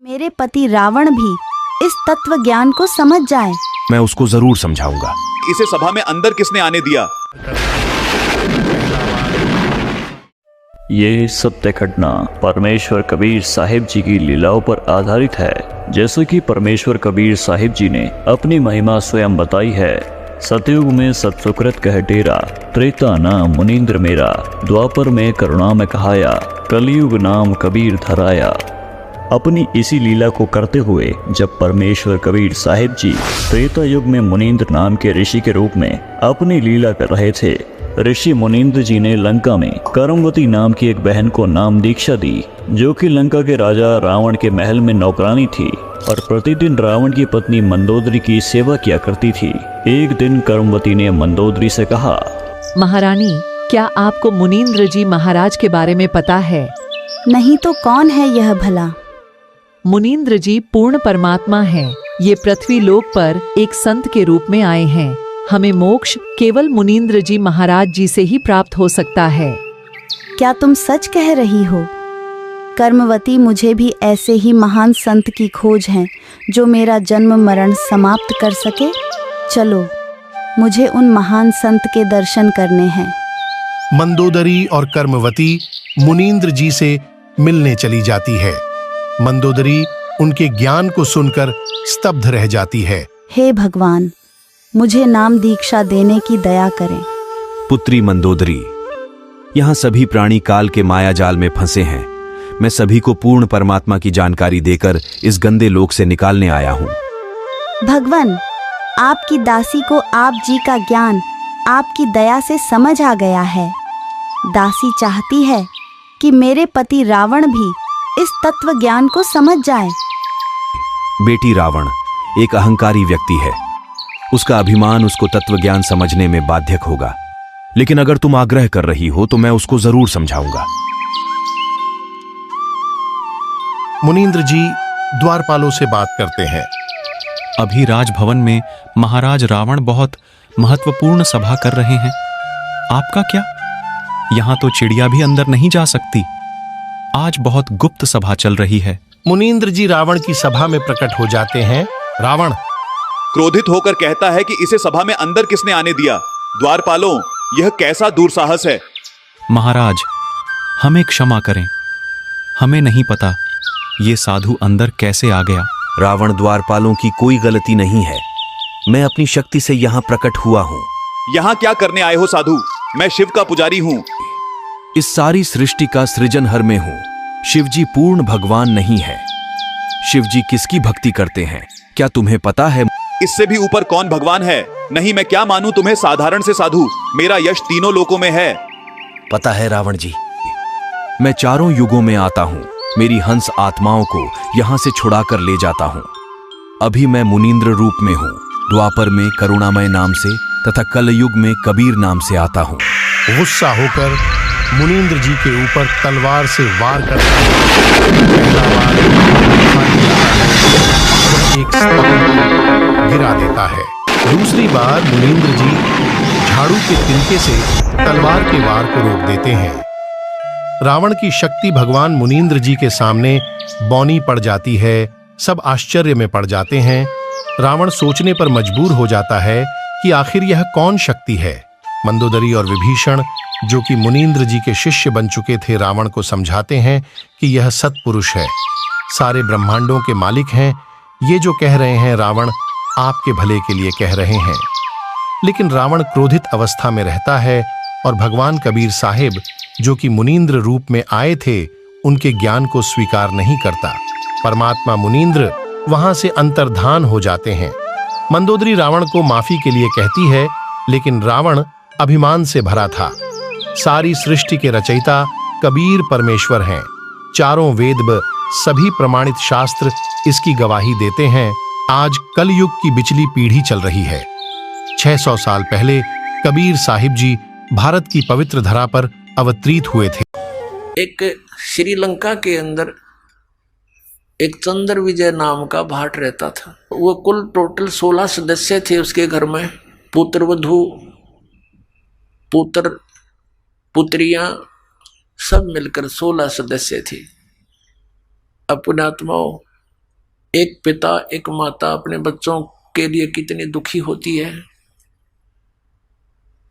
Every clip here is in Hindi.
मेरे पति रावण भी इस तत्व ज्ञान को समझ जाए। मैं उसको जरूर समझाऊंगा। इसे सभा में अंदर किसने आने दिया? ये सत्य घटना परमेश्वर कबीर साहिब जी की लीलाओं पर आधारित है। जैसे कि परमेश्वर कबीर साहिब जी ने अपनी महिमा स्वयं बताई है। सतयुग में सत्सुकृत कह डेरा, त्रेता नाम मुनींद्र मेरा, द्वापर में करुणा में कहाया, कलयुग नाम कबीर धराया। अपनी इसी लीला को करते हुए जब परमेश्वर कबीर साहिब जी त्रेता युग में मुनींद्र नाम के ऋषि के रूप में अपनी लीला कर रहे थे, ऋषि मुनींद्र जी ने लंका में करमवती नाम की एक बहन को नाम दीक्षा दी, जो कि लंका के राजा रावण के महल में नौकरानी थी और प्रतिदिन रावण की पत्नी मंदोदरी की सेवा किया करती थी। एक दिन करमवती ने मंदोदरी से कहा, महारानी, क्या आपको मुनींद्र जी महाराज के बारे में पता है? नहीं तो कौन है यह भला? मुनींद्र जी पूर्ण परमात्मा हैं। ये पृथ्वी लोक पर एक संत के रूप में आए हैं। हमें मोक्ष केवल मुनींद्र जी महाराज जी से ही प्राप्त हो सकता है। क्या तुम सच कह रही हो? कर्मवती, मुझे भी ऐसे ही महान संत की खोज है जो मेरा जन्म मरण समाप्त कर सके। चलो, मुझे उन महान संत के दर्शन करने हैं। मंदोदरी और कर्मवती मुनींद्र जी से मिलने चली जाती है। मंदोदरी उनके ज्ञान को सुनकर स्तब्ध रह जाती है। हे भगवान, मुझे नाम दीक्षा देने की दया करें। पुत्री मंदोदरी, यहाँ सभी प्राणी काल के माया जाल में फंसे हैं। मैं सभी को पूर्ण परमात्मा की जानकारी देकर इस गंदे लोक से निकालने आया हूँ। भगवान, आपकी दासी को आप जी का ज्ञान आपकी दया से समझ आ गया है। दासी चाहती है कि मेरे पति रावण भी इस तत्व ज्ञान को समझ जाए। बेटी, रावण एक अहंकारी व्यक्ति है। उसका अभिमान उसको तत्व ज्ञान समझने में बाध्यक होगा, लेकिन अगर तुम आग्रह कर रही हो तो मैं उसको जरूर समझाऊंगा। मुनींद्र जी द्वारपालों से बात करते हैं। अभी राजभवन में महाराज रावण बहुत महत्वपूर्ण सभा कर रहे हैं। आपका क्या? यहां तो चिड़िया भी अंदर नहीं जा सकती। आज बहुत गुप्त सभा चल रही है। मुनींद्र जी रावण की सभा में प्रकट हो जाते हैं। रावण क्रोधित होकर कहता है कि इसे सभा में अंदर किसने आने दिया? द्वारपालों, यह कैसा दुस्साहस है? महाराज, हमें क्षमा करें। हमें नहीं पता ये साधु अंदर कैसे आ गया। रावण, द्वारपालों की कोई गलती नहीं है। मैं अपनी शक्ति से यहाँ प्रकट हुआ हूँ। यहाँ क्या करने आए हो साधु? मैं शिव का पुजारी हूँ। इस सारी सृष्टि का सृजनहर में हूँ। शिवजी पूर्ण भगवान नहीं है। शिवजी किसकी भक्ति करते हैं, क्या तुम्हें पता है? इससे भी ऊपर कौन भगवान है? नहीं, मैं क्या मानूं तुम्हें साधारण से साधु। मेरा यश तीनों लोकों में है। पता है रावण जी, मैं चारों युगों में आता हूँ। मेरी हंस आत्माओं को यहाँ से छुड़ा कर ले जाता हूँ। अभी मैं मुनींद्र रूप में हूँ। द्वापर में करुणामय नाम से तथा कलयुग में कबीर नाम से आता हूँ। गुस्सा होकर मुनींद्र जी के ऊपर तलवार से वार करता है। एक स्तंभ गिरा देता है। दूसरी बार मुनींद्र जी झाड़ू के तिनके से तलवार के वार को रोक देते हैं। रावण की शक्ति भगवान मुनींद्र जी के सामने बौनी पड़ जाती है। सब आश्चर्य में पड़ जाते हैं। रावण सोचने पर मजबूर हो जाता है कि आखिर यह कौन शक्ति है। मंदोदरी और विभीषण, जो कि मुनींद्र जी के शिष्य बन चुके थे, रावण को समझाते हैं कि यह सत्पुरुष है, सारे ब्रह्मांडों के मालिक हैं। ये जो कह रहे हैं रावण, आपके भले के लिए कह रहे हैं। लेकिन रावण क्रोधित अवस्था में रहता है और भगवान कबीर साहिब, जो कि मुनींद्र रूप में आए थे, उनके ज्ञान को स्वीकार नहीं करता। परमात्मा मुनींद्र वहां से अंतर्धान हो जाते हैं। मंदोदरी रावण को माफी के लिए कहती है, लेकिन रावण अभिमान से भरा था। सारी सृष्टि के रचयिता कबीर परमेश्वर हैं। चारों वेद, सभी प्रमाणित शास्त्र इसकी गवाही देते हैं। आज कलयुग की बिचली पीढ़ी चल रही है। 600 साल पहले कबीर साहिब जी भारत की पवित्र धरा पर अवतरित हुए थे। एक श्रीलंका के अंदर एक चंद्र विजय नाम का भाट रहता था। वो कुल टोटल 16 सदस्य थे उसके घर में। पुत्र वधू, पुत्र पुत्रियां सब मिलकर 16 सदस्य थे। पुण्यात्माओं, एक पिता एक माता अपने बच्चों के लिए कितनी दुखी होती है।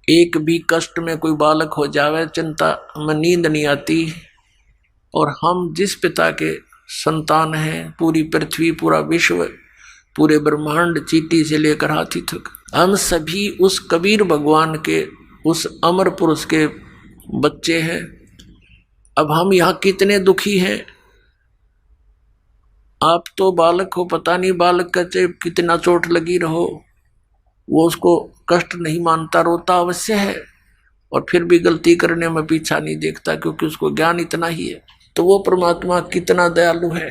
एक भी कष्ट में कोई बालक हो जावे चिंता में नींद नहीं आती। और हम जिस पिता के संतान हैं, पूरी पृथ्वी पूरा विश्व पूरे ब्रह्मांड चींटी से लेकर हाथी तक, हम सभी उस कबीर भगवान के उस अमर पुरुष के बच्चे हैं। अब हम यहाँ कितने दुखी हैं। आप तो बालक हो, पता नहीं बालक का चाहे कितना चोट लगी रहो, वो उसको कष्ट नहीं मानता, रोता अवश्य है, और फिर भी गलती करने में पीछा नहीं देखता, क्योंकि उसको ज्ञान इतना ही है। तो वो परमात्मा कितना दयालु है।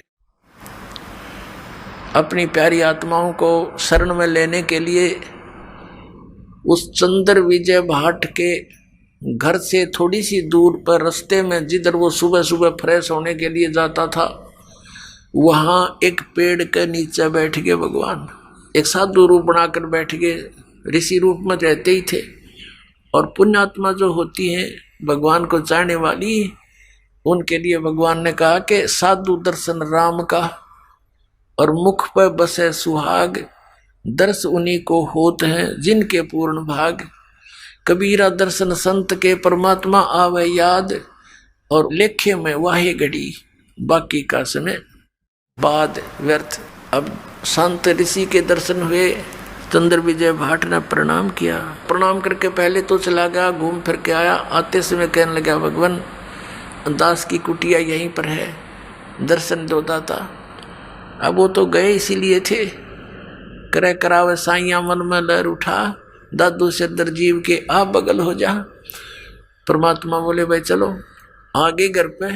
अपनी प्यारी आत्माओं को शरण में लेने के लिए उस चंद्र विजय भाट के घर से थोड़ी सी दूर पर रास्ते में, जिधर वो सुबह सुबह फ्रेश होने के लिए जाता था, वहाँ एक पेड़ के नीचे बैठ गए भगवान। एक साधु रूप बनाकर बैठ गए, ऋषि रूप में रहते ही थे। और पुण्यात्मा जो होती हैं भगवान को चाहने वाली, उनके लिए भगवान ने कहा कि साधु दर्शन राम का और मुख पर बसे सुहाग, दर्श उन्हीं को होत हैं जिनके पूर्ण भाग। कबीरा दर्शन संत के परमात्मा आवे याद, और लेखे में वाहे घड़ी बाकी का समय बाद व्यर्थ। अब संत ऋषि के दर्शन हुए, चंद्र विजय भाट ने प्रणाम किया। प्रणाम करके पहले तो चला गया, घूम फिर के आया। आते समय कहने लगा, भगवान दास की कुटिया यहीं पर है, दर्शन दो दाता। अब वो तो गए इसीलिए थे, करे करावे साइया मन में लहर उठा, दादू से दरजीव के आप बगल हो जा। परमात्मा बोले, भाई चलो आगे घर पे।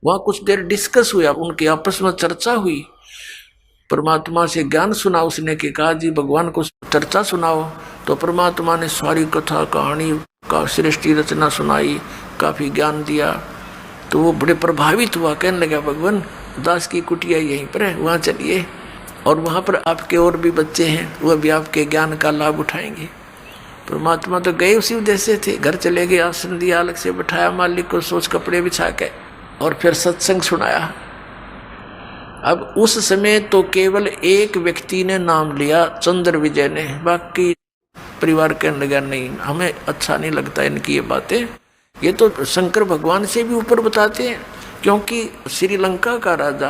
वहाँ कुछ देर डिस्कस हुआ, उनके आपस में चर्चा हुई। परमात्मा से ज्ञान सुना उसने, कि कहा जी भगवान को चर्चा सुनाओ। तो परमात्मा ने सारी कथा कहानी का सृष्टि रचना सुनाई, काफ़ी ज्ञान दिया। तो वो बड़े प्रभावित हुआ, कहने लगा, भगवान दास की कुटिया यहीं पर है, वहाँ चलिए, और वहाँ पर आपके और भी बच्चे हैं, वह भी आपके ज्ञान का लाभ उठाएंगे। परमात्मा तो गए उसी उद्देश्य से, घर चले गए, आसन दिया, अलग से बैठाया मालिक को, सोच कपड़े बिछा के, और फिर सत्संग सुनाया। अब उस समय तो केवल एक व्यक्ति ने नाम लिया, चंद्र विजय ने। बाकी परिवार कहने लगा, नहीं हमें अच्छा नहीं लगता इनकी ये बातें, ये तो शंकर भगवान से भी ऊपर बताते हैं। क्योंकि श्रीलंका का राजा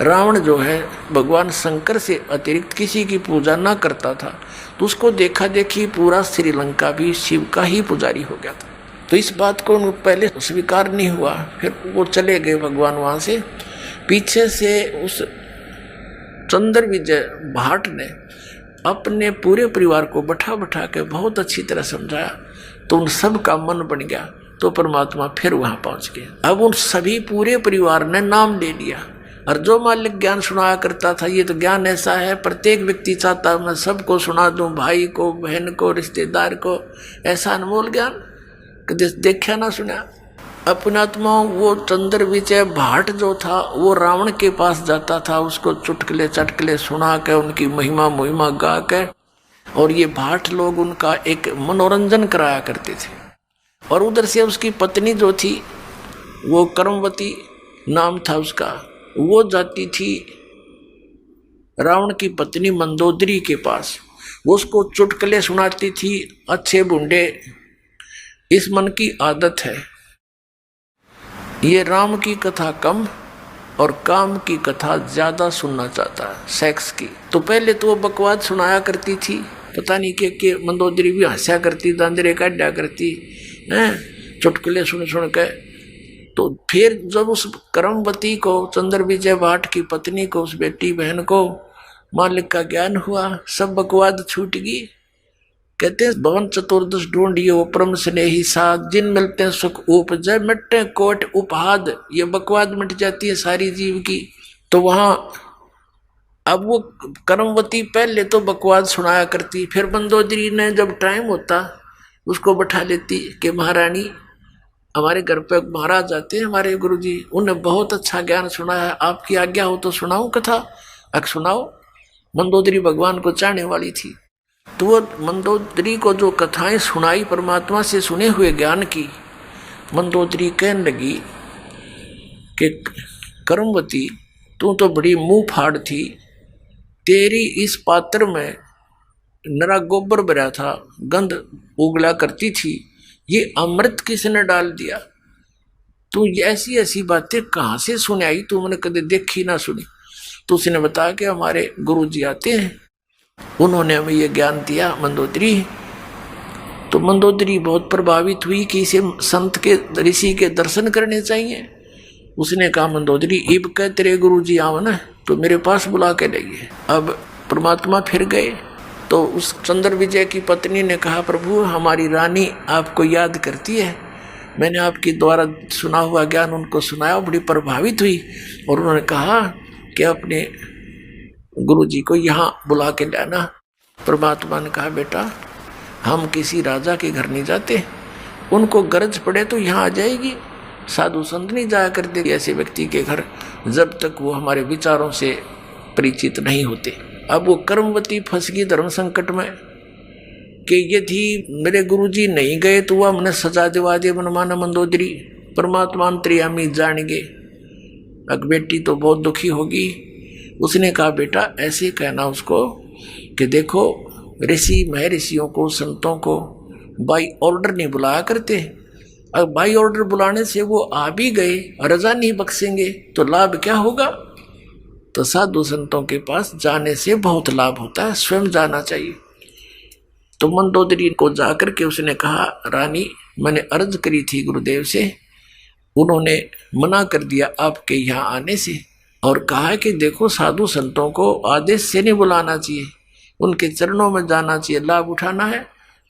रावण जो है, भगवान शंकर से अतिरिक्त किसी की पूजा ना करता था, तो उसको देखा देखी पूरा श्रीलंका भी शिव का ही पुजारी हो गया था। तो इस बात को पहले स्वीकार नहीं हुआ। फिर वो चले गए भगवान वहाँ से। पीछे से उस चंद्र विजय भाट ने अपने पूरे परिवार को बैठा बैठा के बहुत अच्छी तरह समझाया, तो उन सब का मन बन गया। तो परमात्मा फिर वहाँ पहुँच गए। अब उन सभी पूरे परिवार ने नाम ले लिया। और जो मालिक ज्ञान सुनाया करता था, ये तो ज्ञान ऐसा है, प्रत्येक व्यक्ति चाहता मैं सबको सुना दूं, भाई को, बहन को, रिश्तेदार को, ऐसा अनमोल ज्ञान देखा ना सुना। अपनात्मा वो चंद्र विजय भाट जो था, वो रावण के पास जाता था, उसको चुटकले चटकले सुना के, उनकी महिमा मुहिमा गा के, और ये भाट लोग उनका एक मनोरंजन कराया करते थे। और उधर से उसकी पत्नी जो थी, वो कर्मवती नाम था उसका, वो जाती थी रावण की पत्नी मंदोदरी के पास, वो उसको चुटकले सुनाती थी, अच्छे बुंडे। इस मन की आदत है, ये राम की कथा कम और काम की कथा ज्यादा सुनना चाहता है, सेक्स की। तो पहले तो वो बकवाद सुनाया करती थी, पता नहीं के मंदोदरी भी हंसा करती, दांदरे काटा करती हैं, चुटकुले सुन सुन के। तो फिर जब उस कर्मवती को, चंद्र विजय भाट की पत्नी को, उस बेटी बहन को मालिक का ज्ञान हुआ, सब बकवाद छूट गई। कहते हैं भवन चतुर्दश ढूंढियो परम स्नेही साध, जिन मिलते सुख उपजय मिटते कोट उपहाद। ये बकवाद मिट जाती है सारी जीव की। तो वहाँ अब वो कर्मवती पहले तो बकवाद सुनाया करती, फिर मंदोदरी ने जब टाइम होता उसको बैठा लेती कि महारानी हमारे घर पे महाराज आते हैं, हमारे गुरुजी, उन्हें बहुत अच्छा ज्ञान सुनाया है, आपकी आज्ञा हो तो सुनाऊं कथा। अब सुनाओ। मंदोदरी भगवान को चाहने वाली थी, तो वो मंदोदरी को जो कथाएं सुनाई परमात्मा से सुने हुए ज्ञान की, मंदोदरी कहने लगी कि कर्मवती तू तो बड़ी मुंह फाड़ थी, तेरी इस पात्र में नरा गोबर भरा था, गंध उगला करती थी, ये अमृत किसने डाल दिया? तू ऐसी ऐसी बातें कहाँ से सुन आई? तू मैंने कभी देखी ना सुनी। तो उसने बताया कि हमारे गुरु जी आते हैं, उन्होंने हमें ये ज्ञान दिया मंदोदरी। तो मंदोदरी बहुत प्रभावित हुई कि इसे संत के ऋषि के दर्शन करने चाहिए। उसने कहा मंदोदरी इब कह तेरे गुरु जी आओ ना तो मेरे पास बुला के लाइए। अब परमात्मा फिर गए तो उस चंद्र विजय की पत्नी ने कहा प्रभु हमारी रानी आपको याद करती है, मैंने आपके द्वारा सुना हुआ ज्ञान उनको सुनाया, बड़ी प्रभावित हुई और उन्होंने कहा कि अपने गुरु जी को यहाँ बुला के लाना। परमात्मा ने कहा बेटा हम किसी राजा के घर नहीं जाते, उनको गरज पड़े तो यहाँ आ जाएगी, साधु संत नहीं जाया करते ऐसे व्यक्ति के घर जब तक वो हमारे विचारों से परिचित नहीं होते। अब वो कर्मवती फंस गई धर्म संकट में कि यदि मेरे गुरुजी नहीं गए तो वह हमने सजा दिवा दे मनमाना मंदोदरी। परमात्मा अंतर्यामी जान गए। अब बेटी तो बहुत दुखी होगी। उसने कहा बेटा ऐसे कहना उसको कि देखो ऋषि महर्षियों को संतों को बाई ऑर्डर नहीं बुलाया करते, अब बाई ऑर्डर बुलाने से वो आ भी गए रजा नहीं बख्शेंगे तो लाभ क्या होगा? तो साधु संतों के पास जाने से बहुत लाभ होता है, स्वयं जाना चाहिए। तो मंदोदरी को जाकर के उसने कहा रानी मैंने अर्ज करी थी गुरुदेव से, उन्होंने मना कर दिया आपके यहाँ आने से और कहा कि देखो साधु संतों को आदेश से नहीं बुलाना चाहिए, उनके चरणों में जाना चाहिए, लाभ उठाना है।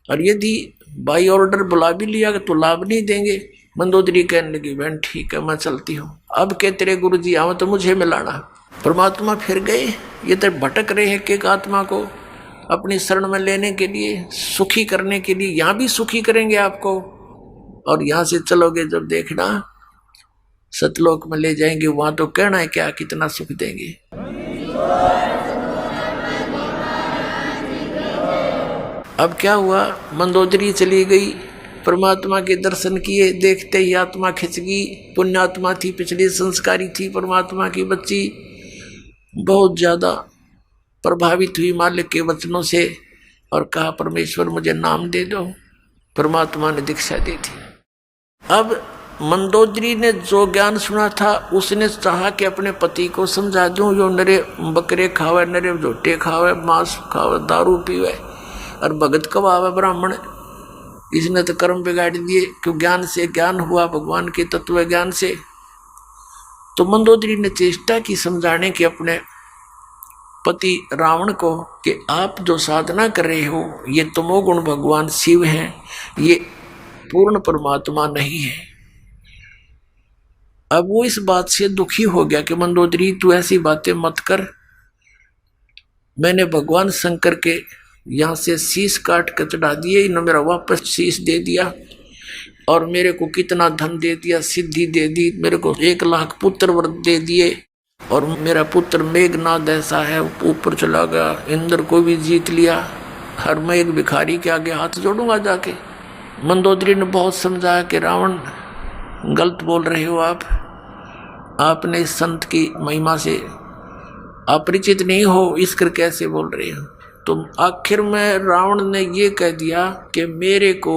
और यदि बाई ऑर्डर बुला भी लिया तो लाभ नहीं देंगे। मंदोदरी कहने लगी बहन ठीक है मैं चलती हूँ, अब के तेरे गुरु जी आओ तो मुझे मिलाना। परमात्मा फिर गए। ये तो भटक रहे हैं एक आत्मा को अपनी शरण में लेने के लिए, सुखी करने के लिए। यहाँ भी सुखी करेंगे आपको और यहाँ से चलोगे जब देखना सतलोक में ले जाएंगे, वहां तो कहना है क्या कितना सुख देंगे। अब क्या हुआ मंदोदरी चली गई, परमात्मा के दर्शन किए, देखते ही आत्मा खिंच गई। पुण्यात्मा थी, पिछली संस्कारी थी, परमात्मा की बच्ची, बहुत ज्यादा प्रभावित हुई मालिक के वचनों से और कहा परमेश्वर मुझे नाम दे दो। परमात्मा ने दीक्षा दी थी। अब मंदोदरी ने जो ज्ञान सुना था उसने चाहा कि अपने पति को समझा दूं, जो नरे बकरे खावे, नरे झोटे खावे, मांस खावे, दारू पीवे और भगत कवावे ब्राह्मण, इसने तो कर्म बिगाड़ दिए। क्यों ज्ञान से ज्ञान हुआ भगवान के तत्व ज्ञान से। तो मंदोदरी ने चेष्टा की समझाने की अपने पति रावण को कि आप जो साधना कर रहे हो ये तमोगुण भगवान शिव हैं, ये पूर्ण परमात्मा नहीं है। अब वो इस बात से दुखी हो गया कि मंदोदरी तू ऐसी बातें मत कर, मैंने भगवान शंकर के यहाँ से शीश काट कर चढ़ा दिए, इन्होंने मेरा वापस शीश दे दिया और मेरे को कितना धन दे दिया, सिद्धि दे दी, मेरे को 1 लाख पुत्र व्रत दे दिए और मेरा पुत्र मेघनाद ऐसा है ऊपर चला गया, इंद्र को भी जीत लिया, हर मैं एक भिखारी के आगे हाथ जोड़ूंगा जाके। मंदोदरी ने बहुत समझाया कि रावण गलत बोल रहे हो आपने इस संत की महिमा से अपरिचित नहीं हो, इस कर कैसे बोल रहे हो। तो आखिर में रावण ने ये कह दिया कि मेरे को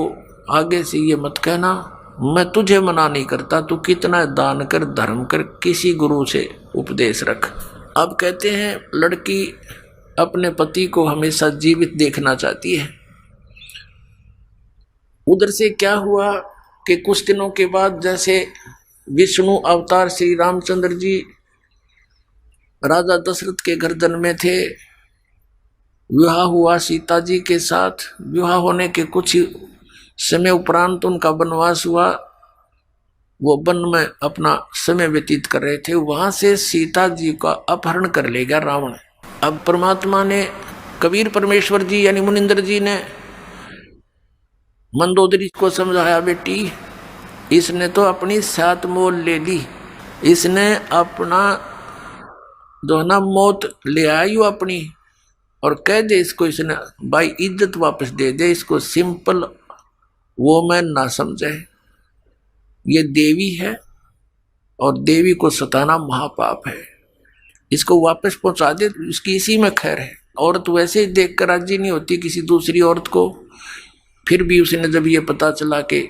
आगे से ये मत कहना, मैं तुझे मना नहीं करता, तू कितना दान कर धर्म कर, किसी गुरु से उपदेश रख। अब कहते हैं लड़की अपने पति को हमेशा जीवित देखना चाहती है। उधर से क्या हुआ कि कुछ दिनों के बाद जैसे विष्णु अवतार श्री रामचंद्र जी राजा दशरथ के घर जन्मे थे, विवाह हुआ सीता जी के साथ। विवाह होने के कुछ समय उपरांत उनका वनवास हुआ, वो वन में अपना समय व्यतीत कर रहे थे, वहां से सीता जी का अपहरण कर ले गया रावण। अब परमात्मा ने कबीर परमेश्वर जी यानी मुनिंद्र जी ने मंदोदरी को समझाया बेटी इसने तो अपनी सात मोल ले ली, इसने अपना जो है ना मौत ले आई अपनी, और कह दे इसको इसने भाई इज्जत वापस दे दे, इसको सिंपल वो मैं ना समझे, ये देवी है और देवी को सताना महापाप है। इसको वापस पहुंचा दे, इसकी इसी में खैर है। औरत वैसे ही देख कर राजी नहीं होती किसी दूसरी औरत को। फिर भी उसने जब ये पता चला कि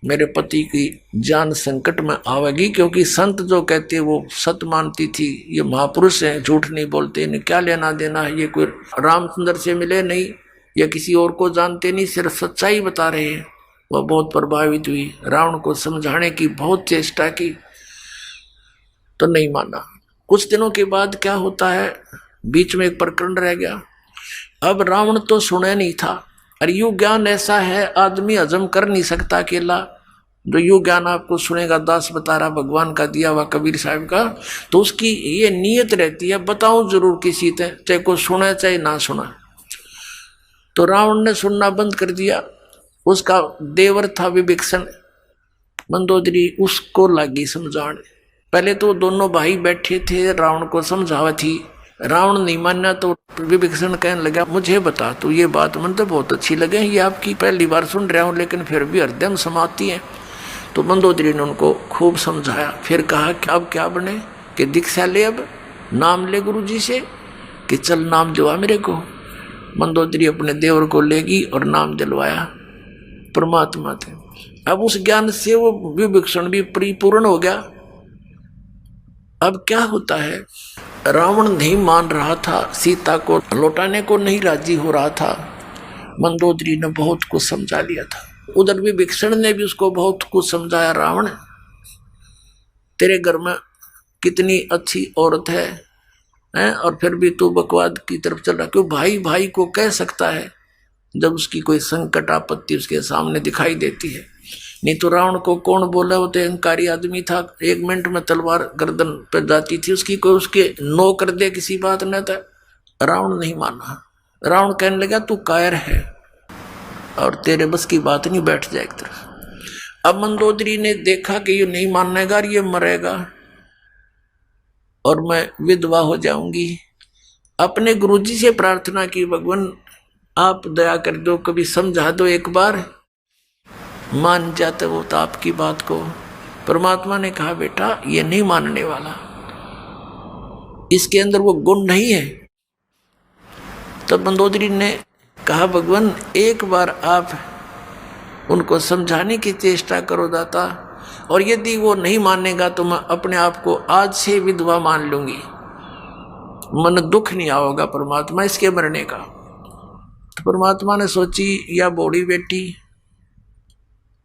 मेरे पति की जान संकट में आवेगी, क्योंकि संत जो कहते वो सत्य मानती थी, ये महापुरुष हैं, झूठ नहीं बोलते, इन्हें क्या लेना देना है, ये कोई रामचंद्र से मिले नहीं या किसी और को जानते नहीं, सिर्फ सच्चाई बता रहे हैं। वह बहुत प्रभावित हुई, रावण को समझाने की बहुत चेष्टा की तो नहीं माना। कुछ दिनों के बाद क्या होता है, बीच में एक प्रकरण रह गया। अब रावण तो सुने नहीं था, और यू ज्ञान ऐसा है आदमी हजम कर नहीं सकता अकेला। जो यू ज्ञान आपको सुनेगा, दास बता रहा, भगवान का दिया हुआ कबीर साहब का, तो उसकी ये नीयत रहती है बताऊं जरूर किसी से, चाहे को सुने चाहे ना सुना। तो रावण ने सुनना बंद कर दिया। उसका देवर था विभीषण, मंदोदरी, उसको लगी समझाने। पहले तो दोनों भाई बैठे थे, रावण को समझावा थी, रावण नहीं माना तो विभीषण कहने लगा, मुझे बता तू ये बात, मन तो बहुत अच्छी लगे, ये आपकी पहली बार सुन रहा हूँ, लेकिन फिर भी हृदय में समाती है। तो मंदोदरी ने उनको खूब समझाया। फिर कहा कि अब क्या बने, कि दीक्षा ले, अब नाम ले गुरु जी से, कि चल नाम दिलवा मेरे को। मंदोदरी अपने देवर को लेगी और नाम दिलवाया परमात्मा थे। अब उस ज्ञान से वो विभीषण भी परिपूर्ण हो गया। अब क्या होता है, रावण नहीं मान रहा था, सीता को लौटाने को नहीं राजी हो रहा था। मंदोदरी ने बहुत कुछ समझा लिया था, उधर विभीषण ने भी उसको बहुत कुछ समझाया। रावण, तेरे घर में कितनी अच्छी औरत है, और फिर भी तू बकवाद की तरफ चल रहा। क्यों भाई भाई को कह सकता है जब उसकी कोई संकट आपत्ति उसके सामने दिखाई देती है। नहीं तो रावण को कौन बोला, वो तो अहंकारी आदमी था, 1 मिनट में तलवार गर्दन पर जाती थी उसकी, कोई उसके नो कर दे किसी बात न था। रावण नहीं माना। रावण कहने लगा तू कायर है और तेरे बस की बात नहीं, बैठ जाए एक तरफ। अब मंदोदरी ने देखा कि ये नहीं मानेगा, ये मरेगा और मैं विधवा हो जाऊंगी। अपने गुरुजी से प्रार्थना की, भगवान आप दया कर दो, कभी समझा दो, एक बार मान जाते वो तो आपकी बात को। परमात्मा ने कहा बेटा ये नहीं मानने वाला, इसके अंदर वो गुण नहीं है। तब मंदोदरी ने कहा भगवान एक बार आप उनको समझाने की चेष्टा करो दाता, और यदि वो नहीं मानेगा तो मैं अपने आप को आज से विधवा मान लूंगी, मन दुख नहीं आओगा परमात्मा इसके मरने का। तो परमात्मा ने सोची या बूढ़ी बेटी,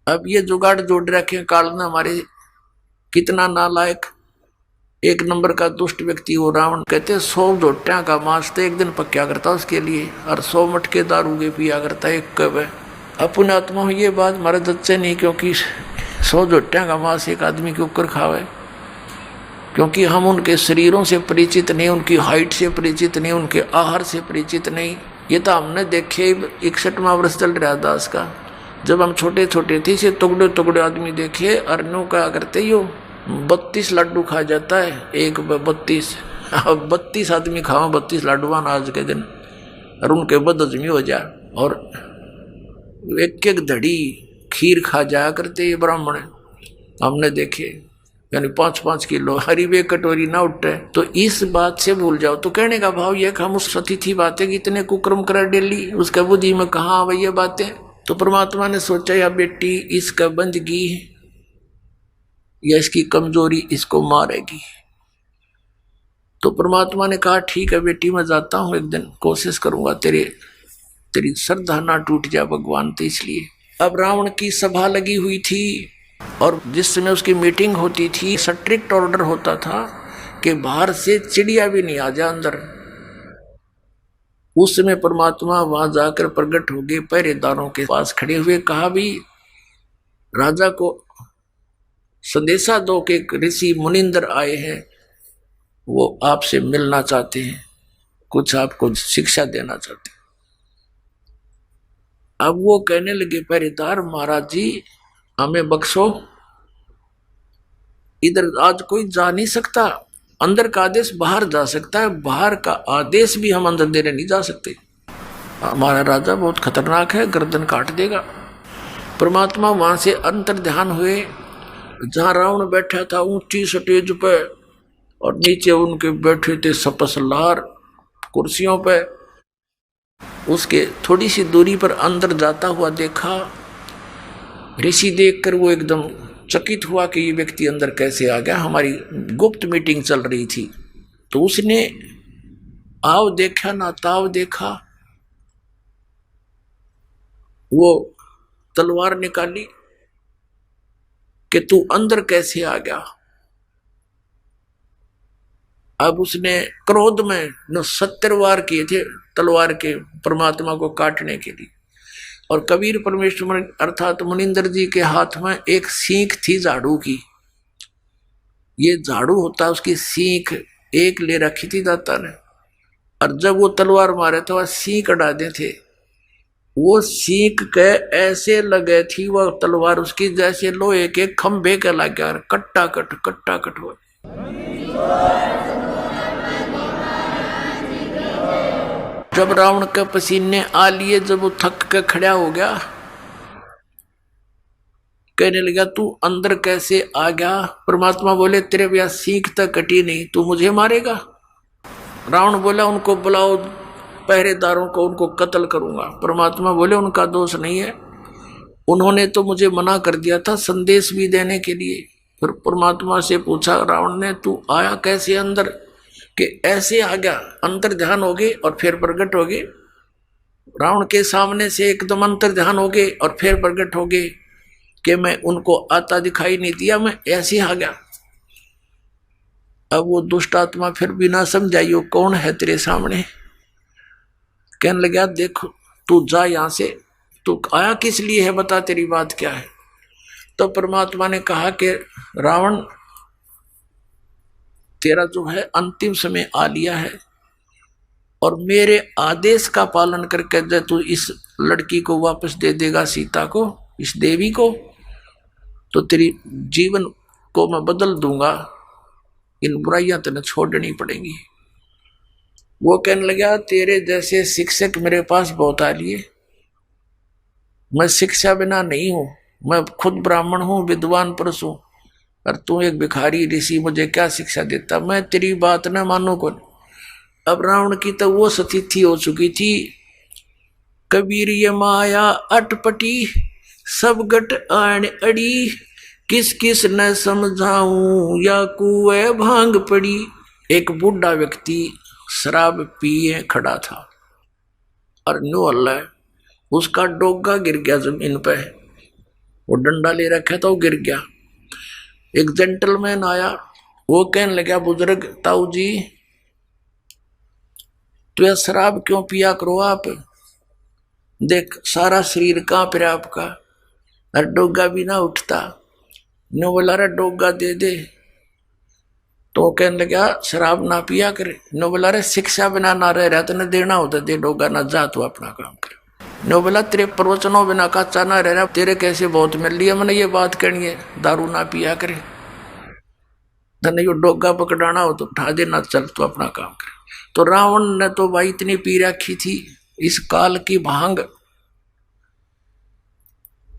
अब ये जुगाड़ जोड़ रखे कालना हमारे, कितना नालायक, 1 नंबर का दुष्ट व्यक्ति वो रावण। कहते 100 जोटियां का मांस तो एक दिन पक्या करता उसके लिए, और 100 मटके दारू के पिया करता एक कब है। अपने आत्मा ये बात हमारे दच्चे नहीं, क्योंकि 100 जोटियां का मांस एक आदमी के ऊपर खावे, क्योंकि हम उनके शरीरों से परिचित नहीं, उनकी हाइट से परिचित नहीं, उनके आहार से परिचित नहीं। ये तो हमने देखे 61वां वर्ष चल रहा दास का, जब हम छोटे छोटे थे से टुकड़े टुकड़े आदमी देखे, अरनों का करते यो 32 लड्डू खा जाता है, एक 32 आदमी खाओ 32 लड्डुआन आज के दिन, और उनके बदहजमी हो जाए, और 1-1 धड़ी खीर खा जाया करते ये ब्राह्मण हमने देखे, यानी 5-5 किलो हरी वे कटोरी ना उठे। तो इस बात से भूल जाओ। तो कहने का भाव ये कि हम उस अतिथि बातें इतने कुक्रम कर डेली, उसका बुद्धि में कहाँ आवे ये बातें। तो परमात्मा ने सोचा या बेटी इसका बंदगी या इसकी कमजोरी इसको मारेगी। तो परमात्मा ने कहा ठीक है बेटी मैं जाता हूँ, एक दिन कोशिश करूंगा तेरी श्रद्धा ना टूट जाए भगवान। तो इसलिए अब रावण की सभा लगी हुई थी, और जिस समय उसकी मीटिंग होती थी स्ट्रिक्ट ऑर्डर होता था कि बाहर से चिड़िया भी नहीं आ जाए अंदर। उस समय परमात्मा वहां जाकर प्रकट हो गए, पहरेदारों के पास खड़े हुए, कहा भी राजा को संदेशा दो कि ऋषि मुनिंद्र आए हैं, वो आपसे मिलना चाहते हैं, कुछ आपको शिक्षा देना चाहते हैं। अब वो कहने लगे पहरेदार महाराज जी हमें बख्शो, इधर आज कोई जा नहीं सकता, अंदर का आदेश बाहर जा सकता है, बाहर का आदेश भी हम अंदर देने नहीं जा सकते, हमारा राजा बहुत खतरनाक है, गर्दन काट देगा। परमात्मा वहां से अंतर ध्यान हुए, जहां रावण बैठा था ऊंची स्टेज पे, और नीचे उनके बैठे थे सपसलार कुर्सियों पे। उसके थोड़ी सी दूरी पर अंदर जाता हुआ देखा। ऋषि देखकर वो एकदम चकित हुआ कि ये व्यक्ति अंदर कैसे आ गया। हमारी गुप्त मीटिंग चल रही थी। तो उसने आव देखा ना ताव देखा, वो तलवार निकाली कि तू अंदर कैसे आ गया। अब उसने क्रोध में न 70 वार किए थे तलवार के परमात्मा को काटने के लिए। और कबीर परमेश्वर अर्थात मुनिंदर जी के हाथ में एक सीख थी झाड़ू की। ये झाड़ू होता, उसकी सीख एक ले रखी थी दाता ने, और जब वो तलवार मारे तो वह सीख अड़ा दे थे। वो सीख के ऐसे लगे थी वह तलवार उसकी जैसे लोहे के खंभे के लग गया, कट्टा कट हो। जब रावण के पसीने आ लिए, जब वो थक के खड़ा हो गया, कहने लगा तू अंदर कैसे आ गया। परमात्मा बोले तेरे भैया सीख तक कटी नहीं, तू मुझे मारेगा। रावण बोला उनको बुलाओ पहरेदारों को, उनको कत्ल करूंगा। परमात्मा बोले उनका दोष नहीं है, उन्होंने तो मुझे मना कर दिया था संदेश भी देने के लिए। फिर परमात्मा से पूछा रावण ने तू आया कैसे अंदर, कि ऐसे आ गया, अंतर ध्यान हो गए और फिर प्रकट हो गए। रावण के सामने से एकदम अंतर ध्यान हो गए और फिर प्रकट हो गए कि मैं उनको आता दिखाई नहीं दिया, मैं ऐसे आ गया। अब वो दुष्ट आत्मा फिर बिना समझाइयो कौन है तेरे सामने, कहने लगा देखो तू जा यहां से, तू आया किस लिए है, बता तेरी बात क्या है। तो परमात्मा ने कहा कि रावण तेरा जो है अंतिम समय आ लिया है, और मेरे आदेश का पालन करके जब तू इस लड़की को वापस दे देगा, सीता को, इस देवी को, तो तेरी जीवन को मैं बदल दूंगा, इन बुराइयां तेने छोड़नी पड़ेंगी। वो कहने लगा तेरे जैसे शिक्षक मेरे पास बहुत आ लिए, मैं शिक्षा बिना नहीं हूं, मैं खुद ब्राह्मण हूं, विद्वान पुरुष हूं, और तू एक भिखारी ऋषि, मुझे क्या शिक्षा देता, मैं तेरी बात न मानू कौन। अब रावण की तो वो स्थिति हो चुकी थी, कबीर ये माया अटपटी सब गट आण अड़ी, किस किस न समझाऊं या कुएं भांग पड़ी। एक बूढ़ा व्यक्ति शराब पिए खड़ा था और न्यू अल्लाह उसका डोगा गिर गया जमीन पे, वो डंडा ले रखा था, वो गिर गया। एक जेंटलमैन आया, वो कहने लगा बुजुर्ग ताऊ जी तो यह शराब क्यों पिया करो आप, देख सारा शरीर कांप रहा आपका, और डोगा भी ना उठता। नो बोला रे डोगा दे दे, तो कहने लगा शराब ना पिया करे। नो बोला रे शिक्षा बिना ना रह रहा तो न देना होता, दे डोगा ना जा तू अपना काम कर। नो बोला तेरे प्रवचनों बिना कच्चा ना रह रहा, तेरे कैसे बहुत मिल लिया, मैंने ये बात कहनी है, दारू ना पिया करे, धन यो डोगा पकड़ाना हो तो उठा देना, चल तू अपना काम करे। तो रावण ने तो भाई इतनी पी रखी थी इस काल की भांग।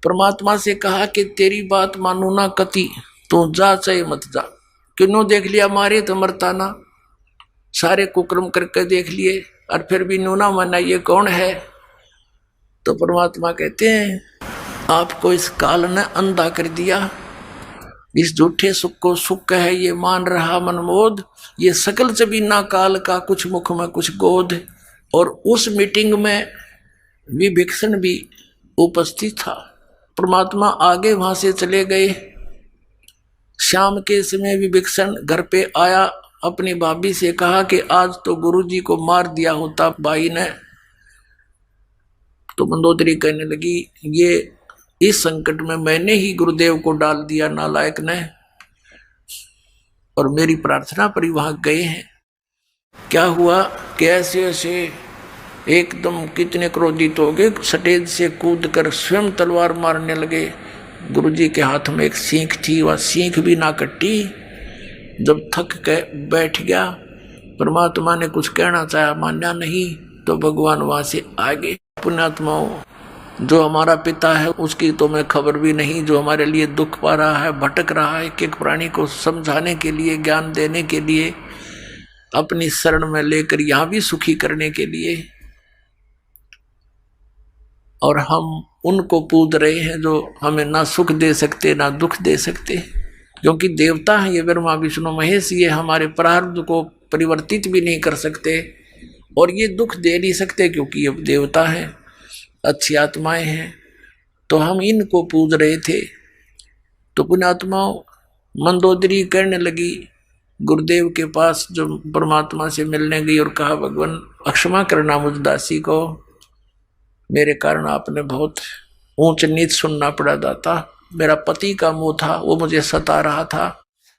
परमात्मा से कहा कि तेरी बात मानू ना कति, तू जा चाहे मत जा, क्यों देख लिया मारे तो मरता ना, सारे कुकर्म करके देख लिए और फिर भी नू ना माना, ये कौन है। तो परमात्मा कहते हैं आपको इस काल ने अंधा कर दिया, इस झूठे सुख को सुख है ये मान रहा मनमोद, ये सकल जबीना काल का कुछ मुख में कुछ गोद। और उस मीटिंग में विभीषण भी उपस्थित था। परमात्मा आगे वहां से चले गए। शाम के समय विभीषण घर पे आया, अपनी भाभी से कहा कि आज तो गुरुजी को मार दिया होता भाई ने। तो मंदोदरी कहने लगी ये इस संकट में मैंने ही गुरुदेव को डाल दिया नालायक ने, और मेरी प्रार्थना पर ही वहां गए हैं। क्या हुआ कि ऐसे ऐसे एकदम कितने क्रोधित हो गए, स्टेज से कूद कर स्वयं तलवार मारने लगे। गुरुजी के हाथ में एक सीख थी, वह सीख भी ना कटी। जब थक के बैठ गया, परमात्मा ने कुछ कहना चाहा, मान्या नहीं, तो भगवान वहां से आ गए। पुण्यात्माओं जो हमारा पिता है उसकी तो मैं खबर भी नहीं, जो हमारे लिए दुख पा रहा है, भटक रहा है, एक एक प्राणी को समझाने के लिए, ज्ञान देने के लिए, अपनी शरण में लेकर यहाँ भी सुखी करने के लिए। और हम उनको पूज रहे हैं जो हमें ना सुख दे सकते ना दुख दे सकते, क्योंकि देवता है ये ब्रह्मा विष्णु महेश, ये हमारे प्रारब्ध को परिवर्तित भी नहीं कर सकते और ये दुख दे नहीं सकते क्योंकि ये देवता है, अच्छी आत्माएं हैं। तो हम इनको पूज रहे थे। तो पुण्यात्माओं, मंदोदरी कहने लगी गुरुदेव के पास, जो परमात्मा से मिलने गई, और कहा भगवान अक्षमा करना मुझ दासी को, मेरे कारण आपने बहुत ऊंच नीच सुनना पड़ा दाता। मेरा पति का मुंह था वो मुझे सता रहा था,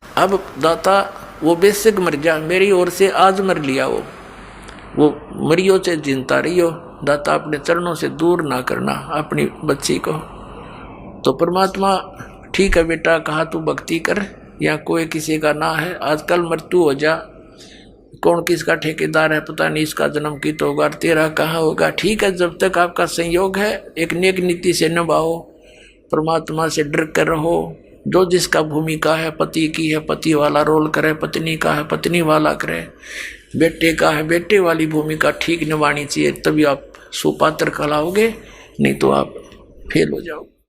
अब दाता वो बेशक मर जा, मेरी ओर से आज मर लिया, वो मरियो से जिंदा रहियो, दाता अपने चरणों से दूर ना करना अपनी बच्ची को। तो परमात्मा ठीक है बेटा, कहा तू भक्ति कर, या कोई किसी का ना है, आजकल मृत्यु हो जा, कौन किसका ठेकेदार है पता नहीं, इसका जन्म की तो होगा, तेरा कहाँ होगा। ठीक है, जब तक आपका संयोग है एक नेक नीति से निभाओ, परमात्मा से डर कर रहो। जो जिसका भूमिका है पति की है पति वाला रोल करे, पत्नी का है पत्नी वाला करे, बेटे का है बेटे वाली भूमिका ठीक निभानी चाहिए, तभी आप सुपात्र कहलाओगे, नहीं तो आप फेल हो जाओगे।